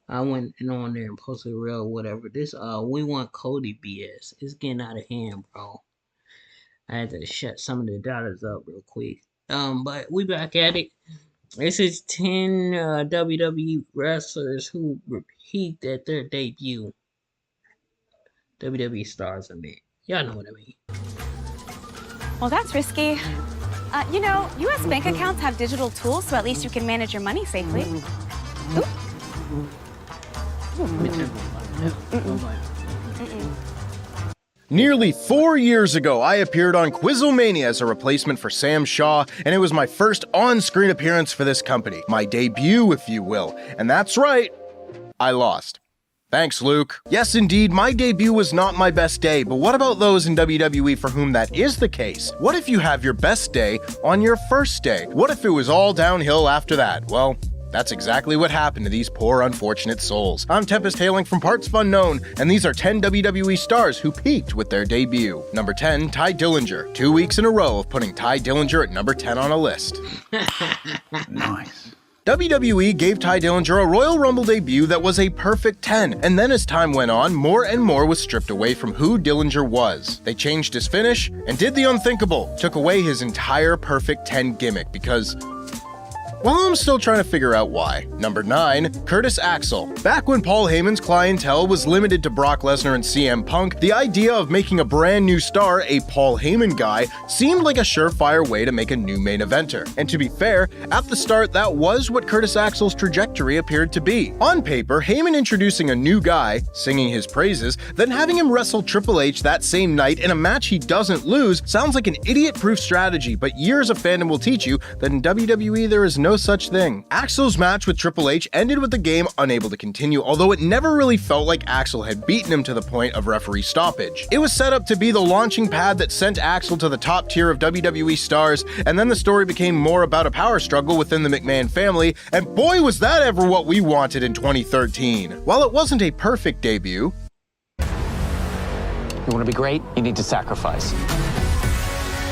I went and on there and posted a reel or whatever. This we want Cody BS. It's getting out of hand, bro. I had to shut some of the doubters up real quick. But we back at it. This is 10 WWE wrestlers who repeat at their debut. WWE stars, I mean. Y'all know what I mean. Well, that's risky. You know, U.S. bank accounts have digital tools, so at least you can manage your money safely. Ooh. Nearly 4 years ago, I appeared on Quizzlemania as a replacement for Sam Shaw, and it was my first on-screen appearance for this company. My debut, if you will. And that's right, I lost. Thanks, Luke. Yes, indeed, my debut was not my best day, but what about those in WWE for whom that is the case? What if you have your best day on your first day? What if it was all downhill after that? Well, that's exactly what happened to these poor, unfortunate souls. I'm Tempest, hailing from partsFUNknown, and these are 10 WWE stars who peaked with their debut. Number 10, Ty Dillinger. 2 weeks in a row of putting Ty Dillinger at number 10 on a list. Nice. WWE gave Ty Dillinger a Royal Rumble debut that was a perfect 10, and then as time went on, more and more was stripped away from who Dillinger was. They changed his finish and did the unthinkable, took away his entire perfect 10 gimmick because, well, I'm still trying to figure out why. Number 9, Curtis Axel. Back when Paul Heyman's clientele was limited to Brock Lesnar and CM Punk, the idea of making a brand new star a Paul Heyman guy seemed like a surefire way to make a new main eventer. And to be fair, at the start that was what Curtis Axel's trajectory appeared to be. On paper, Heyman introducing a new guy, singing his praises, then having him wrestle Triple H that same night in a match he doesn't lose sounds like an idiot-proof strategy, but years of fandom will teach you that in WWE there is no such thing. Axel's match with Triple H ended with the game unable to continue, although it never really felt like Axel had beaten him to the point of referee stoppage. It was set up to be the launching pad that sent Axel to the top tier of WWE stars, and then the story became more about a power struggle within the McMahon family, and boy was that ever what we wanted in 2013. While it wasn't a perfect debut, you want to be great, you need to sacrifice.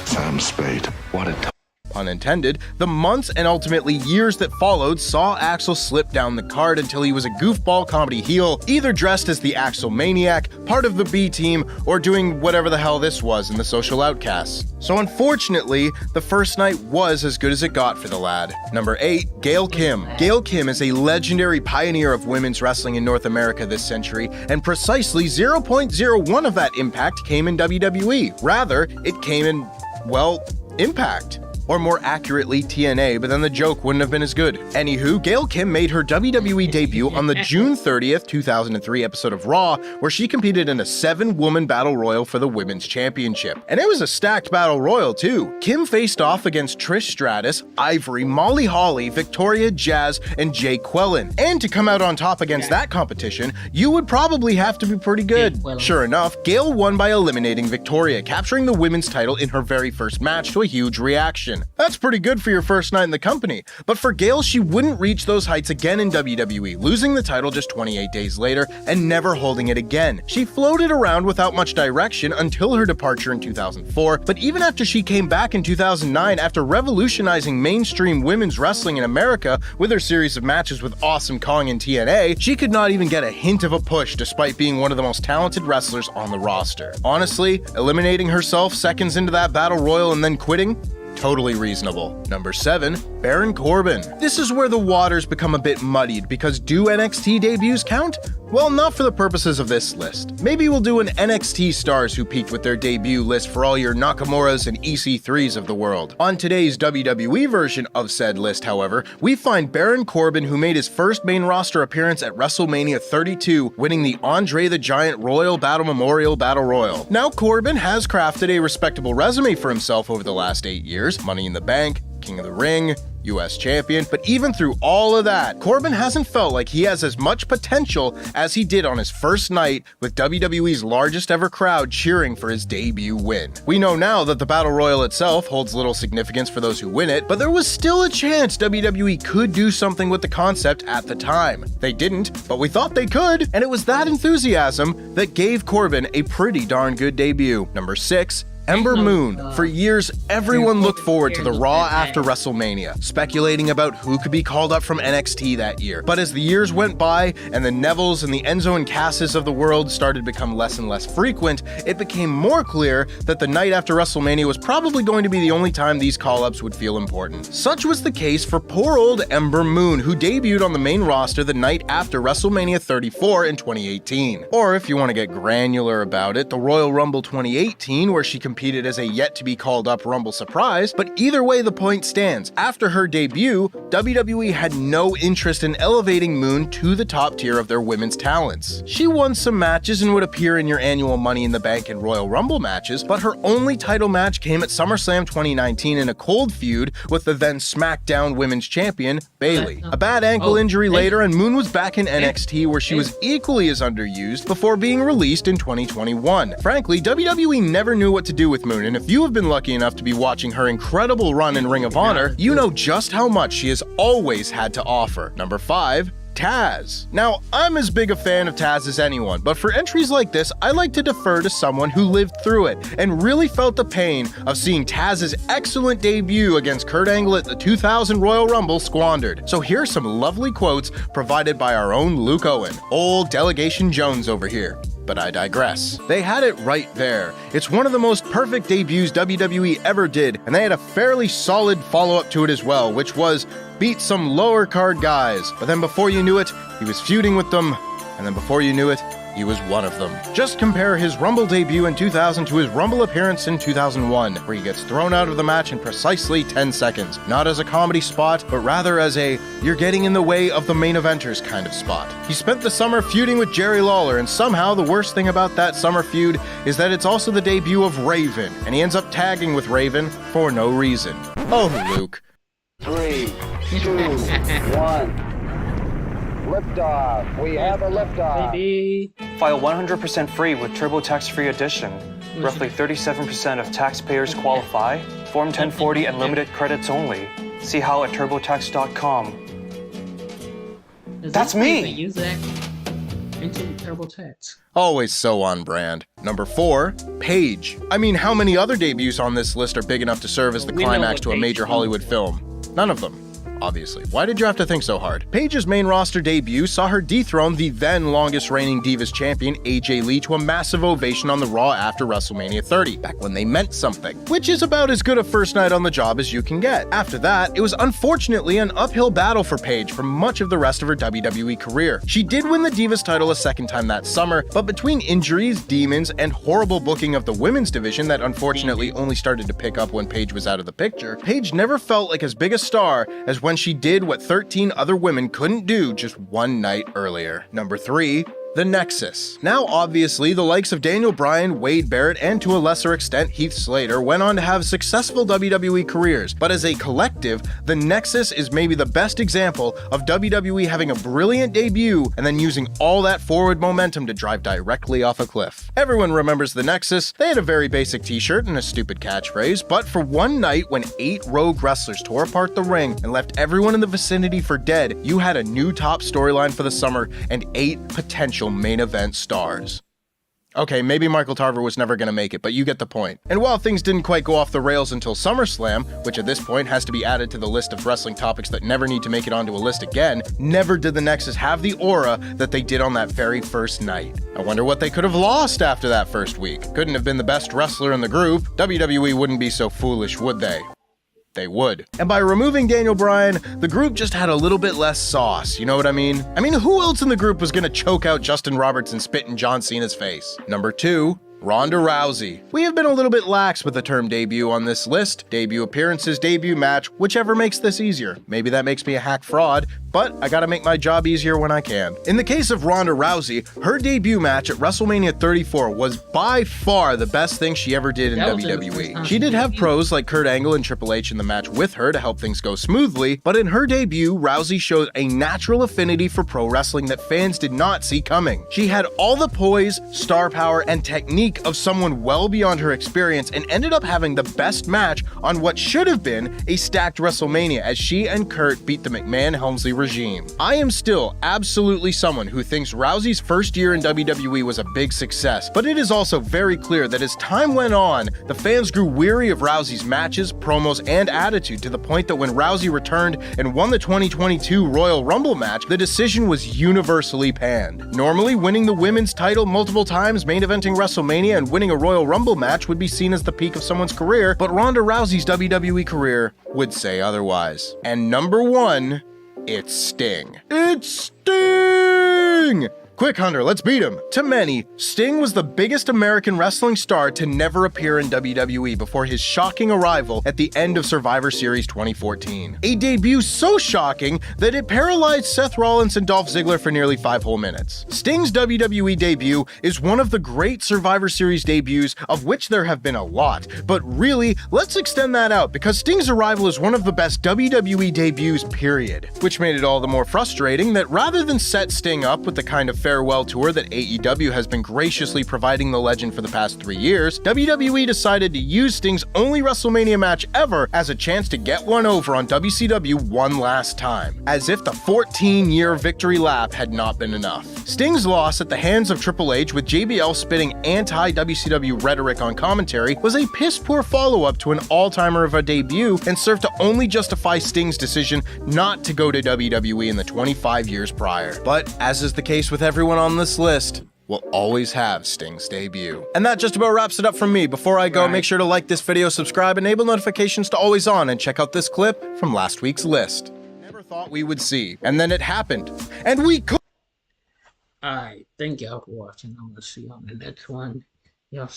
Sam Spade, what a pun intended, the months and ultimately years that followed saw Axel slip down the card until he was a goofball comedy heel, either dressed as the Axel Maniac, part of the B Team, or doing whatever the hell this was in the Social Outcasts. So unfortunately, the first night was as good as it got for the lad. Number 8, Gail Kim. Gail Kim is a legendary pioneer of women's wrestling in North America this century, and precisely 0.01 of that impact came in WWE. Rather, it came in, well, Impact. Or more accurately, TNA, but then the joke wouldn't have been as good. Anywho, Gail Kim made her WWE debut on the June 30th, 2003 episode of Raw, where she competed in a 7-woman battle royal for the Women's Championship. And it was a stacked battle royal, too. Kim faced off against Trish Stratus, Ivory, Molly Holly, Victoria, Jazz, and Jay Quellen. And to come out on top against that competition, you would probably have to be pretty good. Sure enough, Gail won by eliminating Victoria, capturing the women's title in her very first match to a huge reaction. That's pretty good for your first night in the company, but for Gail, she wouldn't reach those heights again in WWE, losing the title just 28 days later and never holding it again. She floated around without much direction until her departure in 2004, but even after she came back in 2009 after revolutionizing mainstream women's wrestling in America with her series of matches with Awesome Kong and TNA, she could not even get a hint of a push despite being one of the most talented wrestlers on the roster. Honestly, eliminating herself seconds into that battle royal and then quitting? Totally reasonable. Number 7, Baron Corbin. This is where the waters become a bit muddied because do NXT debuts count? Well, not for the purposes of this list. Maybe we'll do an NXT stars who peaked with their debut list for all your Nakamura's and EC3s of the world. On today's WWE version of said list, however, we find Baron Corbin, who made his first main roster appearance at WrestleMania 32, winning the Andre the Giant Royal Battle Memorial Battle Royal. Now, Corbin has crafted a respectable resume for himself over the last 8 years, Money in the Bank, King of the Ring, US champion, but even through all of that, Corbin hasn't felt like he has as much potential as he did on his first night with WWE's largest ever crowd cheering for his debut win. We know now that the Battle Royal itself holds little significance for those who win it, but there was still a chance WWE could do something with the concept at the time. They didn't, but we thought they could, and it was that enthusiasm that gave Corbin a pretty darn good debut. Number 6, Ember Moon. For years, everyone looked forward to the Raw after WrestleMania, speculating about who could be called up from NXT that year. But as the years went by and the Nevilles and the Enzo and Casses of the world started to become less and less frequent, it became more clear that the night after WrestleMania was probably going to be the only time these call-ups would feel important. Such was the case for poor old Ember Moon, who debuted on the main roster the night after WrestleMania 34 in 2018. Or if you want to get granular about it, the Royal Rumble 2018, where she competed as a yet-to-be-called-up Rumble surprise, but either way the point stands. After her debut, WWE had no interest in elevating Moon to the top tier of their women's talents. She won some matches and would appear in your annual Money in the Bank and Royal Rumble matches, but her only title match came at SummerSlam 2019 in a cold feud with the then SmackDown Women's Champion, Bayley. A bad ankle injury later, and Moon was back in NXT, where she was equally as underused before being released in 2021. Frankly, WWE never knew what to do with Moon, and if you have been lucky enough to be watching her incredible run in Ring of Honor, you know just how much she has always had to offer. Number 5. Taz. Now, I'm as big a fan of Taz as anyone, but for entries like this, I like to defer to someone who lived through it and really felt the pain of seeing Taz's excellent debut against Kurt Angle at the 2000 Royal Rumble squandered. So here's some lovely quotes provided by our own Luke Owen, old Delegation Jones over here. But I digress. They had it right there. It's one of the most perfect debuts WWE ever did, and they had a fairly solid follow-up to it as well, which was beat some lower card guys. But then before you knew it, he was feuding with them, and then before you knew it, he was one of them. Just compare his Rumble debut in 2000 to his Rumble appearance in 2001, where he gets thrown out of the match in precisely 10 seconds. Not as a comedy spot, but rather as a you're getting in the way of the main eventers kind of spot. He spent the summer feuding with Jerry Lawler, and somehow the worst thing about that summer feud is that it's also the debut of Raven, and he ends up tagging with Raven for no reason. Oh, Luke. 3, 2, 1. Liftoff. We have a liftoff. Baby. File 100% free with TurboTax Free Edition. Roughly 37% of taxpayers qualify. Form 1040 and limited credits only. See how at turbotax.com. That's me! Use that into TurboTax. Always so on brand. Number 4, Paige. I mean, how many other debuts on this list are big enough to serve as the climax to a major Hollywood film? None of them. Obviously. Why did you have to think so hard? Paige's main roster debut saw her dethrone the then longest reigning Divas champion AJ Lee to a massive ovation on the Raw after WrestleMania 30, back when they meant something, which is about as good a first night on the job as you can get. After that, it was unfortunately an uphill battle for Paige for much of the rest of her WWE career. She did win the Divas title a second time that summer, but between injuries, demons, and horrible booking of the women's division that unfortunately only started to pick up when Paige was out of the picture, Paige never felt like as big a star as when she did what 13 other women couldn't do just one night earlier. Number 3, The Nexus. Now, obviously, the likes of Daniel Bryan, Wade Barrett, and to a lesser extent Heath Slater went on to have successful WWE careers, but as a collective, The Nexus is maybe the best example of WWE having a brilliant debut and then using all that forward momentum to drive directly off a cliff. Everyone remembers The Nexus. They had a very basic t-shirt and a stupid catchphrase, but for one night when 8 rogue wrestlers tore apart the ring and left everyone in the vicinity for dead, you had a new top storyline for the summer and 8 potential main event stars. Okay, maybe Michael Tarver was never going to make it, but you get the point. And while things didn't quite go off the rails until SummerSlam, which at this point has to be added to the list of wrestling topics that never need to make it onto a list again, never did the Nexus have the aura that they did on that very first night. I wonder what they could have lost after that first week. Couldn't have been the best wrestler in the group. WWE wouldn't be so foolish, would they? They would. And by removing Daniel Bryan, the group just had a little bit less sauce, you know what I mean? I mean, who else in the group was gonna choke out Justin Roberts and spit in John Cena's face? Number 2, Ronda Rousey. We have been a little bit lax with the term debut on this list. Debut appearances, debut match, whichever makes this easier. Maybe that makes me a hack fraud, but I gotta make my job easier when I can. In the case of Ronda Rousey, her debut match at WrestleMania 34 was by far the best thing she ever did in WWE. She did have pros like Kurt Angle and Triple H in the match with her to help things go smoothly, but in her debut, Rousey showed a natural affinity for pro wrestling that fans did not see coming. She had all the poise, star power, and technique of someone well beyond her experience and ended up having the best match on what should have been a stacked WrestleMania as she and Kurt beat the McMahon-Helmsley regime. I am still absolutely someone who thinks Rousey's first year in WWE was a big success, but it is also very clear that as time went on, the fans grew weary of Rousey's matches, promos, and attitude to the point that when Rousey returned and won the 2022 Royal Rumble match, the decision was universally panned. Normally, winning the women's title multiple times, main eventing WrestleMania, and winning a Royal Rumble match would be seen as the peak of someone's career, but Ronda Rousey's WWE career would say otherwise. And number one, it's Sting. It's Sting! Quick, Hunter, let's beat him. To many, Sting was the biggest American wrestling star to never appear in WWE before his shocking arrival at the end of Survivor Series 2014. A debut so shocking that it paralyzed Seth Rollins and Dolph Ziggler for nearly 5 whole minutes. Sting's WWE debut is one of the great Survivor Series debuts, of which there have been a lot, but really, let's extend that out because Sting's arrival is one of the best WWE debuts, period. Which made it all the more frustrating that rather than set Sting up with the kind of farewell tour that AEW has been graciously providing the legend for the past 3 years, WWE decided to use Sting's only WrestleMania match ever as a chance to get one over on WCW one last time, as if the 14-year victory lap had not been enough. Sting's loss at the hands of Triple H, with JBL spitting anti-WCW rhetoric on commentary, was a piss-poor follow-up to an all-timer of a debut and served to only justify Sting's decision not to go to WWE in the 25 years prior. But, as is the case with everyone on this list, we'll always have Sting's debut. And that just about wraps it up from me. Before I go, make sure to like this video, subscribe, enable notifications to always on, and check out this clip from last week's list. Never thought we would see, and then it happened, and we could. Alright, thank y'all for watching. I'm gonna see you on the next one. Y'all